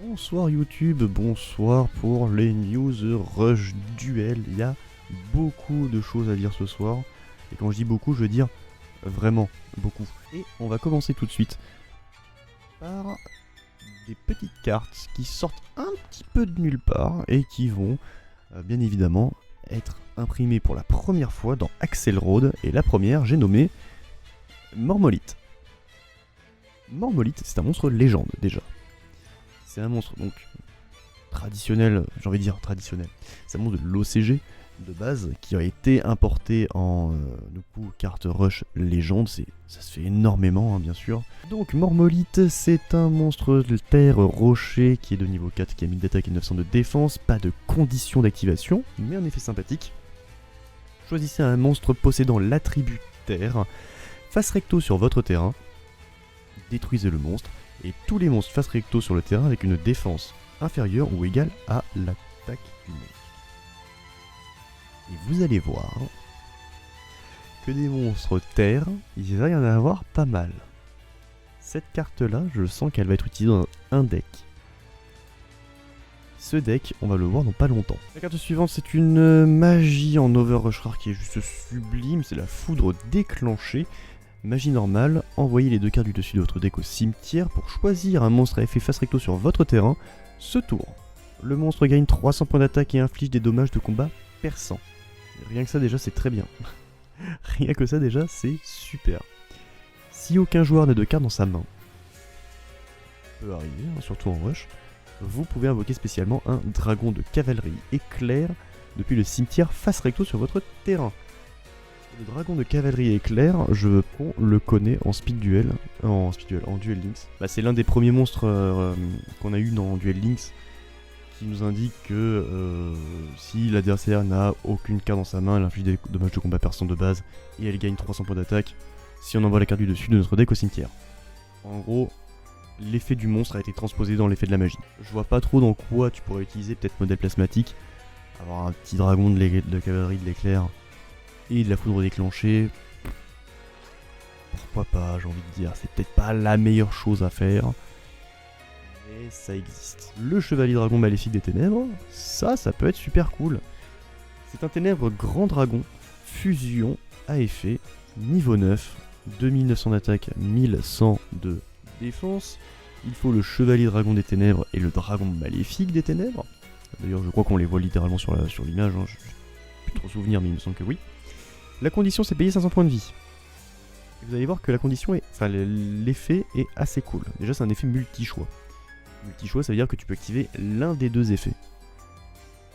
Bonsoir YouTube, bonsoir pour les news Rush Duel. Il y a beaucoup de choses à dire ce soir. Et quand je dis beaucoup, je veux dire vraiment beaucoup. Et on va commencer tout de suite par des petites cartes qui sortent un petit peu de nulle part et qui vont bien évidemment être imprimées pour la première fois dans Axel Road. Et la première, j'ai nommé Mormolith. Mormolith, c'est un monstre légende déjà. C'est un monstre donc traditionnel, j'ai envie de dire traditionnel. C'est un monstre de l'OCG de base qui a été importé en du coup, carte rush légende. Ça se fait énormément bien sûr. Donc Mormolith, c'est un monstre de terre rocher qui est de niveau 4, qui a 1000 d'attaque et 900 de défense. Pas de condition d'activation, mais un effet sympathique. Choisissez un monstre possédant l'attribut terre. Face recto sur votre terrain. Détruisez le monstre. Et tous les monstres face recto sur le terrain avec une défense inférieure ou égale à l'attaque du monstre. Et vous allez voir que des monstres terre, il va y en avoir pas mal. Cette carte là, je sens qu'elle va être utilisée dans un deck. Ce deck, on va le voir dans pas longtemps. La carte suivante, c'est une magie en Overrush rare qui est juste sublime, c'est la foudre déclenchée. Magie normale, envoyez les deux cartes du dessus de votre deck au cimetière pour choisir un monstre à effet face recto sur votre terrain. Ce tour, le monstre gagne 300 points d'attaque et inflige des dommages de combat perçants. Rien que ça déjà c'est très bien. Rien que ça déjà c'est super. Si aucun joueur n'a de cartes dans sa main, peut arriver, surtout en rush, vous pouvez invoquer spécialement un dragon de cavalerie éclair depuis le cimetière face recto sur votre terrain. Le dragon de cavalerie éclair, on le connaît en Duel Links. C'est l'un des premiers monstres qu'on a eu dans Duel Links qui nous indique que si l'adversaire n'a aucune carte dans sa main, elle inflige des dommages de combat perçants de base et elle gagne 300 points d'attaque si on envoie la carte du dessus de notre deck au cimetière. En gros, l'effet du monstre a été transposé dans l'effet de la magie. Je vois pas trop dans quoi tu pourrais utiliser, peut-être modèle plasmatique, avoir un petit dragon de cavalerie de l'éclair et de la foudre déclenchée, pourquoi pas, j'ai envie de dire, c'est peut-être pas la meilleure chose à faire, mais ça existe. Le chevalier dragon maléfique des ténèbres, ça peut être super cool. C'est un ténèbre grand dragon, fusion à effet, niveau 9, 2900 d'attaque, 1100 de défense. Il faut le chevalier dragon des ténèbres et le dragon maléfique des ténèbres. D'ailleurs je crois qu'on les voit littéralement sur l'image, je n'ai plus trop souvenir mais il me semble que oui. La condition, c'est payer 500 points de vie. Et vous allez voir que la condition est, l'effet est assez cool. Déjà, c'est un effet multi-choix. Multi-choix, ça veut dire que tu peux activer l'un des deux effets.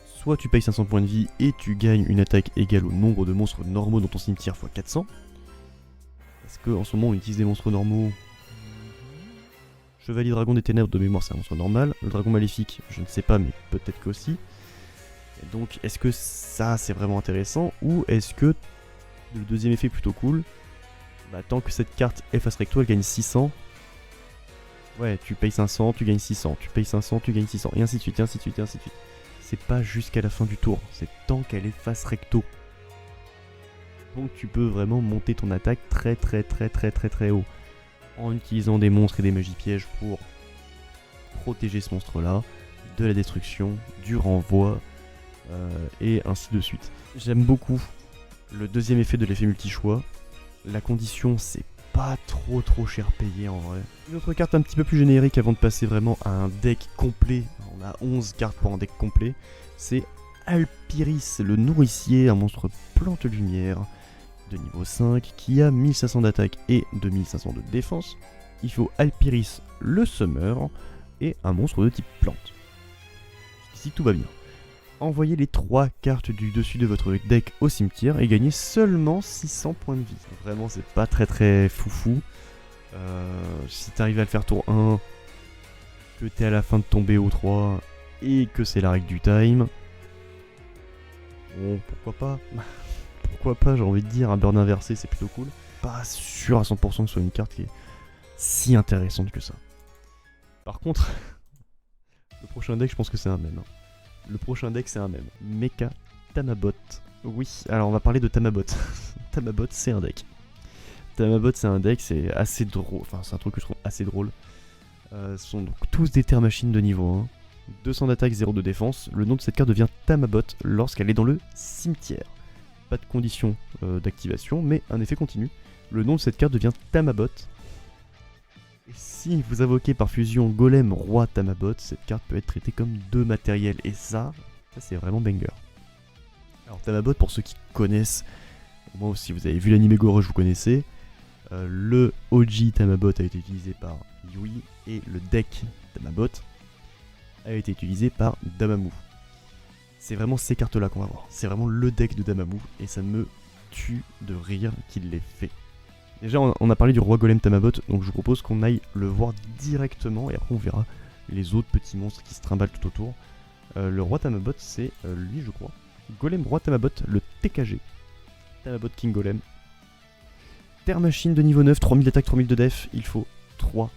Soit tu payes 500 points de vie et tu gagnes une attaque égale au nombre de monstres normaux dans ton cimetière x 400. Parce qu'en ce moment, on utilise des monstres normaux. Chevalier dragon des ténèbres de mémoire, c'est un monstre normal. Le dragon maléfique, je ne sais pas, mais peut-être qu'aussi. Donc, est-ce que ça, c'est vraiment intéressant, ou est-ce que le deuxième effet plutôt cool, tant que cette carte est face recto, elle gagne 600. Ouais, tu payes 500, tu gagnes 600, tu payes 500, tu gagnes 600, et ainsi de suite, et ainsi de suite, et ainsi de suite. C'est pas jusqu'à la fin du tour, c'est tant qu'elle est face recto. Donc tu peux vraiment monter ton attaque très haut, en utilisant des monstres et des magies pièges pour protéger ce monstre là, de la destruction, du renvoi, et ainsi de suite. J'aime beaucoup le deuxième effet de l'effet multi-choix. La condition, c'est pas trop cher payé en vrai. Une autre carte un petit peu plus générique avant de passer vraiment à un deck complet. On a 11 cartes pour un deck complet. C'est Alpiris, le nourricier, un monstre plante lumière de niveau 5 qui a 1500 d'attaque et 2500 de défense. Il faut Alpiris, le summer et un monstre de type plante. Ici tout va bien. Envoyez les 3 cartes du dessus de votre deck au cimetière et gagnez seulement 600 points de vie. Vraiment, c'est pas très foufou. Si t'arrives à le faire tour 1, que t'es à la fin de ton BO3 et que c'est la règle du time, bon, pourquoi pas. Pourquoi pas, j'ai envie de dire, un burn inversé, c'est plutôt cool. Pas sûr à 100% que ce soit une carte qui est si intéressante que ça. Par contre, le prochain deck, je pense que c'est un mème. Le prochain deck, c'est un mème. Mecha Tamabot. Oui, alors on va parler de Tamabot. Tamabot, c'est un deck. Tamabot, c'est un deck, c'est assez drôle. Enfin, c'est un truc que je trouve assez drôle. sont donc tous des terres machines de niveau 1. 200 d'attaque, 0 de défense. Le nom de cette carte devient Tamabot lorsqu'elle est dans le cimetière. Pas de condition d'activation, mais un effet continu. Le nom de cette carte devient Tamabot. Et si vous invoquez par fusion Golem Roi Tamabot, cette carte peut être traitée comme 2 matériels. Et ça c'est vraiment banger. Alors Tamabot, pour ceux qui connaissent, au moins si vous avez vu l'anime Gorosh, vous connaissez. Le OG Tamabot a été utilisé par Yui et le deck Tamabot a été utilisé par Damamu. C'est vraiment ces cartes là qu'on va voir. C'est vraiment le deck de Damamu et ça me tue de rire qu'il l'ait fait. Déjà on a parlé du roi golem Tamabot, donc je vous propose qu'on aille le voir directement et après on verra les autres petits monstres qui se trimballent tout autour. Le roi Tamabot c'est lui je crois. Golem roi Tamabot, le TKG. Tamabot King Golem. Terre machine de niveau 9, 3000 d'attaque, 3000 de def, il faut 3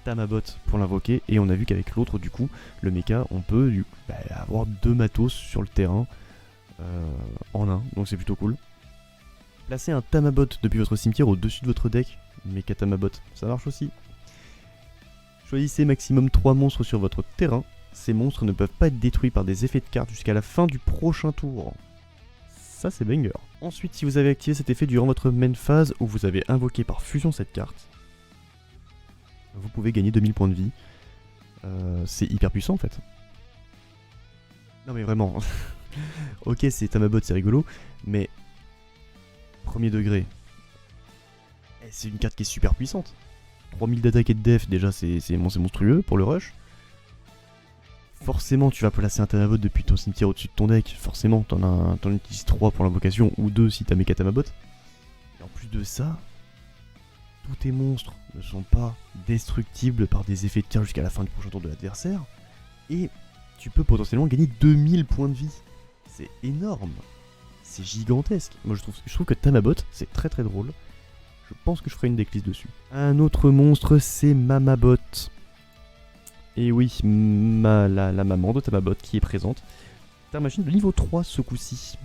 Tamabot pour l'invoquer. Et on a vu qu'avec l'autre, du coup, le mecha, on peut avoir 2 matos sur le terrain en un, donc c'est plutôt cool. Placez un Tamabot depuis votre cimetière au-dessus de votre deck, mecha Tamabot, ça marche aussi. Choisissez maximum 3 monstres sur votre terrain. Ces monstres ne peuvent pas être détruits par des effets de cartes jusqu'à la fin du prochain tour. Ça c'est banger. Ensuite, si vous avez activé cet effet durant votre main phase ou vous avez invoqué par fusion cette carte, vous pouvez gagner 2000 points de vie. C'est hyper puissant en fait. Non mais vraiment. Ok, c'est Tamabot, c'est rigolo, mais premier degré, c'est une carte qui est super puissante. 3000 d'attaque et de def, déjà c'est monstrueux pour le rush. Forcément, tu vas placer un Tamabot depuis ton cimetière au-dessus de ton deck. Forcément, t'en utilises 3 pour l'invocation ou 2 si t'as méca Tamabot. Et en plus de ça, tous tes monstres ne sont pas destructibles par des effets de tir jusqu'à la fin du prochain tour de l'adversaire. Et tu peux potentiellement gagner 2000 points de vie. C'est énorme. C'est gigantesque. Moi je trouve que Tamabot, c'est très très drôle. Je pense que je ferai une decklist dessus. Un autre monstre, c'est Mamabot. Et oui, la maman de Tamabot qui est présente. Terre machine de niveau 3 ce coup-ci.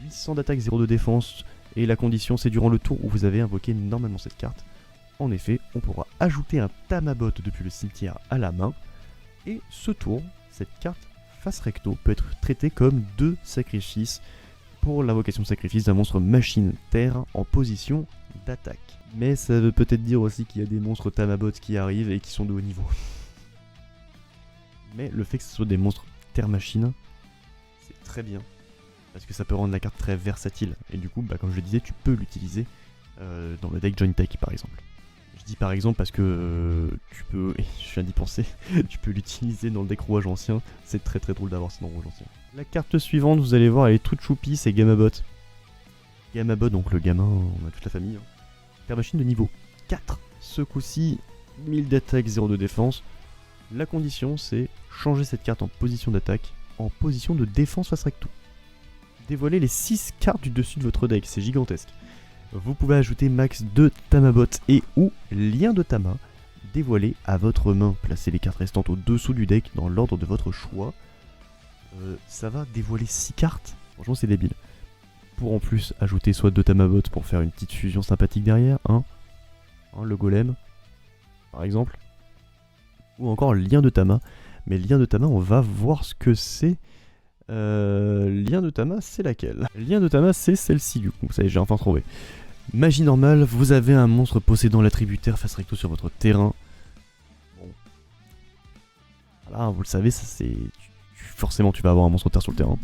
800 d'attaque, 0 de défense. Et la condition, c'est durant le tour où vous avez invoqué normalement cette carte. En effet, on pourra ajouter un Tamabot depuis le cimetière à la main. Et ce tour, cette carte face recto peut être traitée comme 2 sacrifices pour l'invocation de sacrifice d'un monstre machine terre en position d'attaque. Mais ça veut peut-être dire aussi qu'il y a des monstres Tamabot qui arrivent et qui sont de haut niveau. Mais le fait que ce soit des monstres terre-machine, c'est très bien. Parce que ça peut rendre la carte très versatile. Et du coup, comme je le disais, tu peux l'utiliser dans le deck Joint Tech par exemple. Je dis par exemple parce que tu peux, et je viens d'y penser, tu peux l'utiliser dans le deck Rouage Ancien. C'est très très drôle d'avoir ça dans Rouage Ancien. La carte suivante, vous allez voir, elle est toute choupie, c'est Gamabot. Gamabot, donc le gamin, on a toute la famille. Terre machine de niveau 4. Ce coup-ci, 1000 d'attaque, 0 de défense. La condition, c'est changer cette carte en position d'attaque, en position de défense face recto. Dévoilez les 6 cartes du dessus de votre deck, c'est gigantesque. Vous pouvez ajouter max 2 Tamabot et ou lien de Tama. Dévoilez à votre main. Placez les cartes restantes au-dessous du deck dans l'ordre de votre choix. Ça va dévoiler 6 cartes. Franchement, c'est débile. Pour en plus ajouter soit 2 Tamabot pour faire une petite fusion sympathique derrière. Le golem, par exemple. Ou encore lien de Tama. Mais lien de Tama, on va voir ce que c'est. Lien de Tama, c'est laquelle? Lien de Tama, c'est celle-ci du coup. Ça y est, j'ai enfin trouvé. Magie normale, vous avez un monstre possédant l'attributaire face recto sur votre terrain. Bon. Voilà, vous le savez, ça c'est. Forcément, tu vas avoir un monstre terre sur le terrain.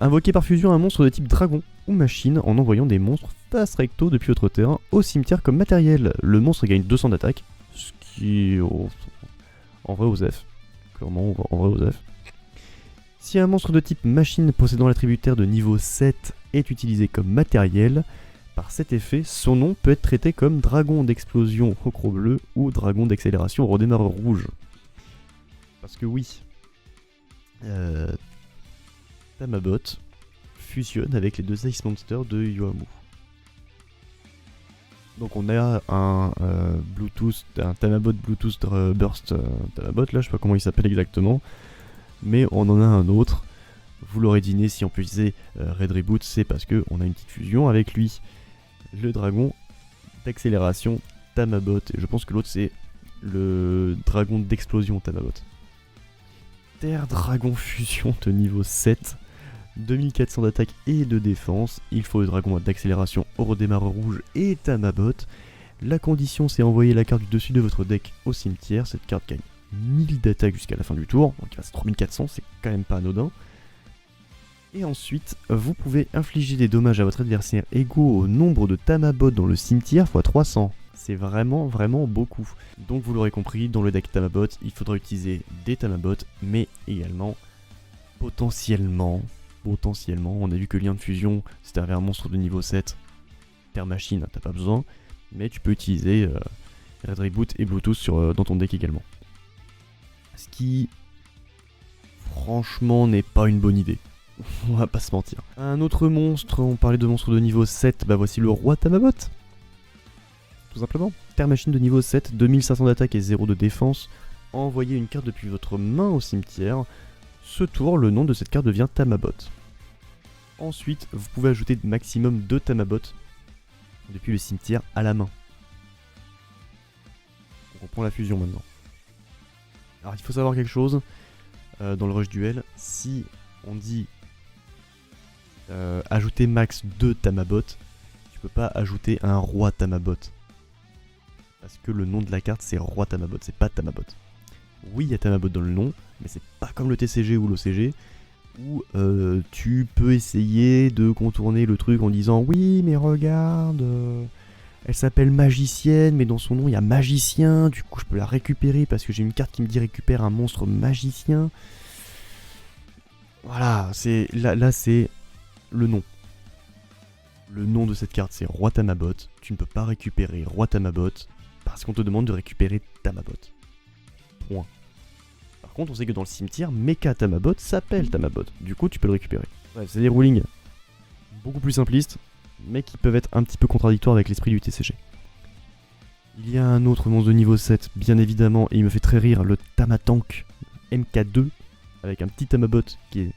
Invoquez par fusion un monstre de type dragon ou machine en envoyant des monstres face recto depuis votre terrain au cimetière comme matériel. Le monstre gagne 200 d'attaque, ce qui est en vrai Osef. Clairement, en vrai Osef. Si un monstre de type machine possédant l'attributaire de niveau 7 est utilisé comme matériel, par cet effet, son nom peut être traité comme dragon d'explosion Hokro bleu ou dragon d'accélération redémarreur rouge. Parce que oui, Tamabot fusionne avec les 2 Ice Monsters de Yoamu. Donc on a un Bluetooth, un Tamabot Bluetooth Burst Tamabot, là je sais pas comment il s'appelle exactement, mais on en a un autre. Vous l'aurez deviné, si on peut utiliser Red Reboot, c'est parce qu'on a une petite fusion avec lui. Le dragon d'accélération Tamabot, et je pense que l'autre c'est le dragon d'explosion Tamabot. Terre Dragon Fusion de niveau 7. 2400 d'attaque et de défense. Il faut le dragon d'accélération au redémarreur rouge et Tamabot. La condition, c'est envoyer la carte du dessus de votre deck au cimetière. Cette carte gagne 1000 d'attaque jusqu'à la fin du tour. Donc il reste 3400, c'est quand même pas anodin. Et ensuite, vous pouvez infliger des dommages à votre adversaire égaux au nombre de Tamabot dans le cimetière x 300. C'est vraiment beaucoup. Donc vous l'aurez compris, dans le deck Tamabot, il faudra utiliser des Tamabot, mais également, potentiellement, on a vu que lien de fusion, si t'avais un monstre de niveau 7, Terre Machine, t'as pas besoin, mais tu peux utiliser Red Reboot et Bluetooth dans ton deck également. Ce qui, franchement, n'est pas une bonne idée. On va pas se mentir. Un autre monstre, on parlait de monstres de niveau 7, bah voici le roi Tamabot. Tout simplement. Terre Machine de niveau 7, 2500 d'attaque et 0 de défense. Envoyez une carte depuis votre main au cimetière. Ce tour, le nom de cette carte devient Tamabot. Ensuite, vous pouvez ajouter maximum 2 Tamabot depuis le cimetière à la main. On reprend la fusion maintenant. Alors il faut savoir quelque chose, dans le rush duel, si on dit ajouter max 2 Tamabot, tu peux pas ajouter un roi Tamabot. Parce que le nom de la carte c'est roi Tamabot, c'est pas Tamabot. Oui, il y a Tamabot dans le nom, mais c'est pas comme le TCG ou l'OCG, où tu peux essayer de contourner le truc en disant oui mais regarde, elle s'appelle magicienne mais dans son nom il y a magicien, du coup je peux la récupérer parce que j'ai une carte qui me dit récupère un monstre magicien. Voilà, c'est là c'est le nom. Le nom de cette carte c'est roi Tamabot, tu ne peux pas récupérer roi Tamabot parce qu'on te demande de récupérer Tamabot. Point. Par contre, on sait que dans le cimetière, Mecha Tamabot s'appelle Tamabot. Du coup, tu peux le récupérer. Bref, c'est des rulings beaucoup plus simplistes, mais qui peuvent être un petit peu contradictoires avec l'esprit du TCG. Il y a un autre monstre de niveau 7, bien évidemment, et il me fait très rire, le Tamatank MK2, avec un petit Tamabot qui est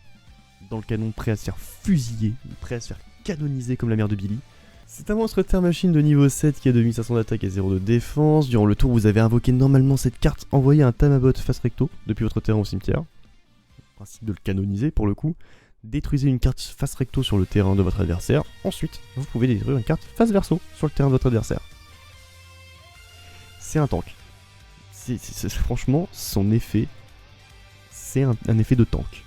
dans le canon prêt à se faire fusiller, prêt à se faire canoniser comme la mère de Billy. C'est un monstre Terre Machine de niveau 7 qui a 2500 d'attaque et 0 de défense. Durant le tour, vous avez invoqué normalement cette carte, envoyé un Tamabot face recto depuis votre terrain au cimetière. Principe de le canoniser pour le coup. Détruisez une carte face recto sur le terrain de votre adversaire. Ensuite, vous pouvez détruire une carte face verso sur le terrain de votre adversaire. C'est un tank. Franchement, son effet, c'est un effet de tank.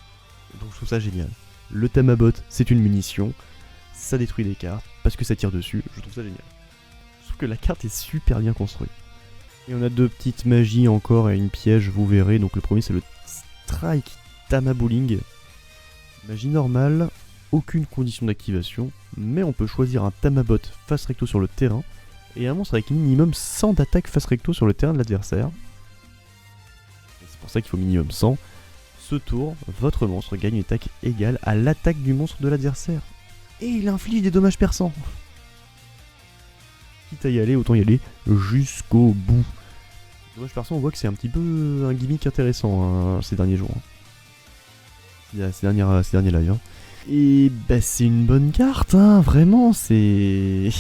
Donc je trouve ça génial. Le Tamabot, c'est une munition. Ça détruit des cartes, parce que ça tire dessus, je trouve ça génial. Je trouve que la carte est super bien construite. Et on a deux petites magies encore et une piège, vous verrez. Donc le premier c'est le Strike Tamabooling. Magie normale, aucune condition d'activation, mais on peut choisir un Tamabot face recto sur le terrain, et un monstre avec minimum 100 d'attaque face recto sur le terrain de l'adversaire. C'est pour ça qu'il faut minimum 100. Ce tour, votre monstre gagne une attaque égale à l'attaque du monstre de l'adversaire. Et il inflige des dommages perçants. Quitte à y aller, autant y aller jusqu'au bout. Les dommages perçants, on voit que c'est un petit peu un gimmick intéressant ces derniers jours. Ces derniers lives. Hein. Et bah c'est une bonne carte, hein, vraiment, c'est...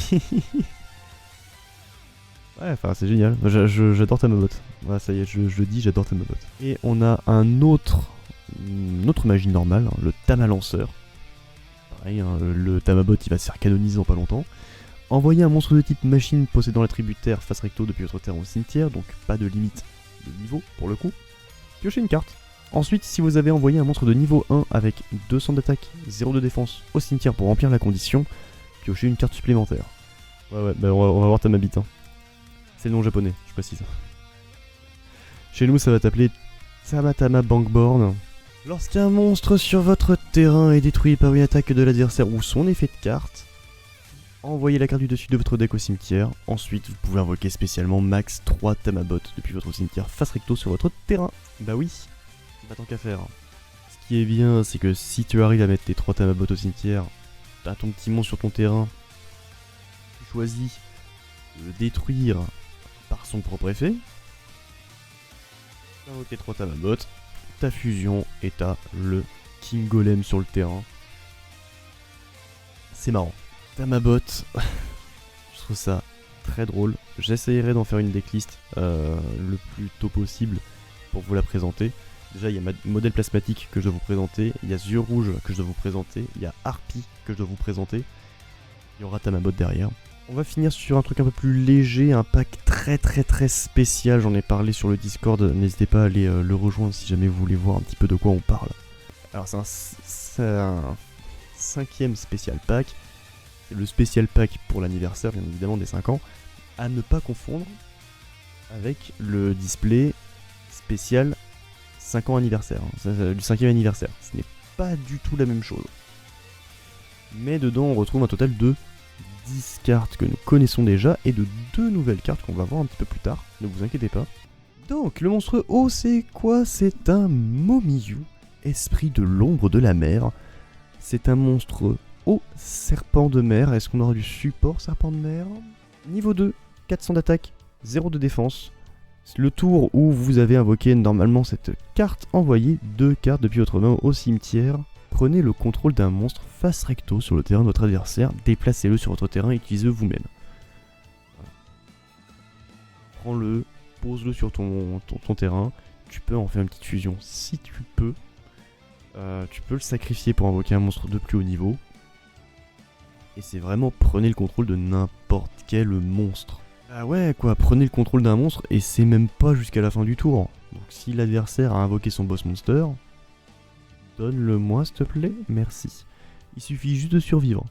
Ouais, enfin c'est génial, j'adore Tamabot. Voilà, ça y est, je le dis, j'adore Tamabot. Et on a une autre magie normale, hein, le Tamalanceur. Pareil, hein, le Tamabot il va se faire canoniser dans pas longtemps. Envoyez un monstre de type machine possédant l'attributaire face recto depuis votre terrain au cimetière, donc pas de limite de niveau pour le coup. Piochez une carte. Ensuite, si vous avez envoyé un monstre de niveau 1 avec 200 d'attaque, 0 de défense au cimetière pour remplir la condition, piochez une carte supplémentaire. Ouais, bah on va voir Tamabit. Hein. C'est le nom japonais, je précise. Chez nous, ça va t'appeler Tamatama Bankborn. Lorsqu'un monstre sur votre terrain est détruit par une attaque de l'adversaire ou son effet de carte, envoyez la carte du dessus de votre deck au cimetière. Ensuite, vous pouvez invoquer spécialement max 3 Tamabot depuis votre cimetière face recto sur votre terrain. Bah oui, pas tant qu'à faire. Ce qui est bien, c'est que si tu arrives à mettre tes 3 Tamabot au cimetière, t'as ton petit monstre sur ton terrain, tu choisis de le détruire par son propre effet. Tu invoques tes 3 Tamabot, ta fusion et t'as le King Golem sur le terrain. C'est marrant. Tamabot, je trouve ça très drôle. j'essayerai d'en faire une decklist le plus tôt possible pour vous la présenter. Déjà, il y a Modèle Plasmatique que je dois vous présenter, il y a Yeux Rouges que je dois vous présenter, il y a Harpie que je dois vous présenter, il y aura Tamabot derrière. On va finir sur un truc un peu plus léger, un pack très spécial, j'en ai parlé sur le Discord, n'hésitez pas à aller le rejoindre si jamais vous voulez voir un petit peu de quoi on parle. Alors c'est un 5ème spécial pack, c'est le spécial pack pour l'anniversaire bien évidemment des 5 ans, à ne pas confondre avec le display spécial 5 ans anniversaire, du 5ème anniversaire. Ce n'est pas du tout la même chose. Mais dedans on retrouve un total de 10 cartes que nous connaissons déjà et de 2 nouvelles cartes qu'on va voir un petit peu plus tard, ne vous inquiétez pas. Donc le monstre haut c'est quoi? C'est un Momiyu, esprit de l'ombre de la mer. C'est un monstre haut serpent de mer. Est-ce qu'on aura du support serpent de mer? Niveau 2, 400 d'attaque, 0 de défense. Le tour où vous avez invoqué normalement cette carte, envoyez 2 cartes depuis votre main au cimetière. Prenez le contrôle d'un monstre face recto sur le terrain de votre adversaire, déplacez-le sur votre terrain et utilisez-le vous-même. Voilà. Prends-le, pose-le sur ton terrain, tu peux en faire une petite fusion si tu peux. Tu peux le sacrifier pour invoquer un monstre de plus haut niveau. Et c'est vraiment prenez le contrôle de n'importe quel monstre. Ah ouais quoi, prenez le contrôle d'un monstre et c'est même pas jusqu'à la fin du tour. Donc si l'adversaire a invoqué son boss monster, donne-le-moi s'il te plaît, merci. Il suffit juste de survivre.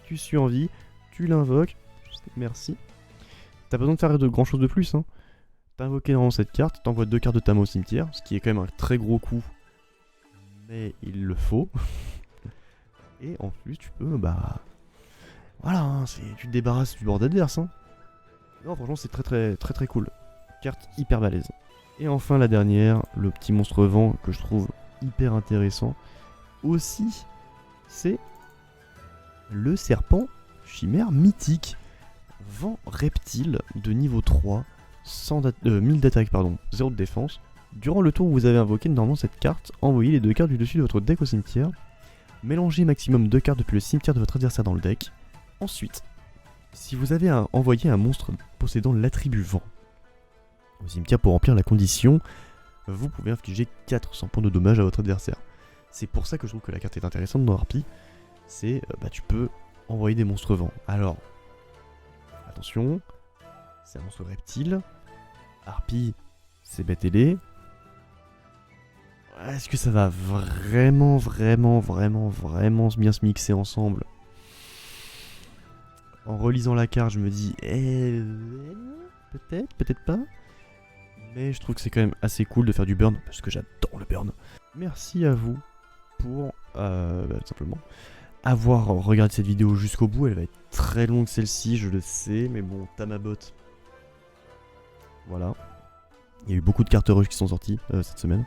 Tu survis, tu l'invoques, merci. T'as pas besoin de faire de grand chose de plus. Hein. T'as invoqué normalement cette carte, t'envoies 2 cartes de Tama au cimetière, ce qui est quand même un très gros coup. Mais il le faut. Et en plus tu peux, bah... Voilà, hein, tu te débarrasses du bord adverse. Hein. Non, franchement c'est très cool. Carte hyper balèze. Et enfin la dernière, le petit monstre vent que je trouve hyper intéressant. Aussi, c'est le serpent chimère mythique. Vent reptile de niveau 3, 1000 d'attaque, 0 de défense. Durant le tour où vous avez invoqué normalement cette carte, envoyez les 2 cartes du dessus de votre deck au cimetière. Mélangez maximum 2 cartes depuis le cimetière de votre adversaire dans le deck. Ensuite, si vous avez envoyé un monstre possédant l'attribut vent au cimetière pour remplir la condition, vous pouvez infliger 400 points de dommage à votre adversaire. C'est pour ça que je trouve que la carte est intéressante dans Harpie. C'est, tu peux envoyer des monstres vent. Alors, attention, c'est un monstre reptile. Harpie, c'est bête ailé. Est-ce que ça va vraiment bien se mixer ensemble? En relisant la carte, je me dis, peut-être pas. Mais je trouve que c'est quand même assez cool de faire du burn, parce que j'adore le burn. Merci à vous pour, tout simplement, avoir regardé cette vidéo jusqu'au bout. Elle va être très longue celle-ci, je le sais, mais bon, Tamabot. Voilà. Il y a eu beaucoup de cartes rush qui sont sorties cette semaine.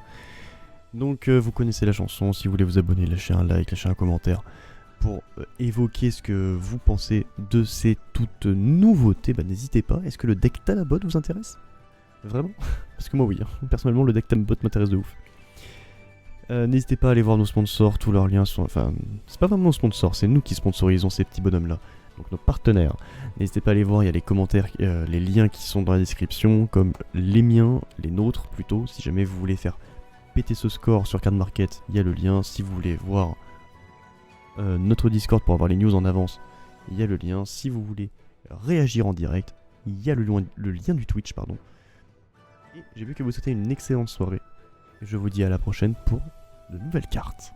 Donc vous connaissez la chanson, si vous voulez vous abonner, lâchez un like, lâchez un commentaire pour évoquer ce que vous pensez de ces toutes nouveautés. Bah n'hésitez pas, est-ce que le deck Tamabot vous intéresse? Vraiment? Parce que moi oui, hein. Personnellement le deck Tamabot m'intéresse de ouf. N'hésitez pas à aller voir nos sponsors, tous leurs liens sont... Enfin, c'est pas vraiment nos sponsors, c'est nous qui sponsorisons ces petits bonhommes là. Donc nos partenaires. N'hésitez pas à aller voir, il y a les commentaires, les liens qui sont dans la description, comme les miens, les nôtres plutôt, si jamais vous voulez faire péter ce score sur Card Market, il y a le lien. Si vous voulez voir notre Discord pour avoir les news en avance, il y a le lien. Si vous voulez réagir en direct, il y a le lien du Twitch, pardon. Et j'ai vu que vous souhaitez une excellente soirée. Je vous dis à la prochaine pour de nouvelles cartes.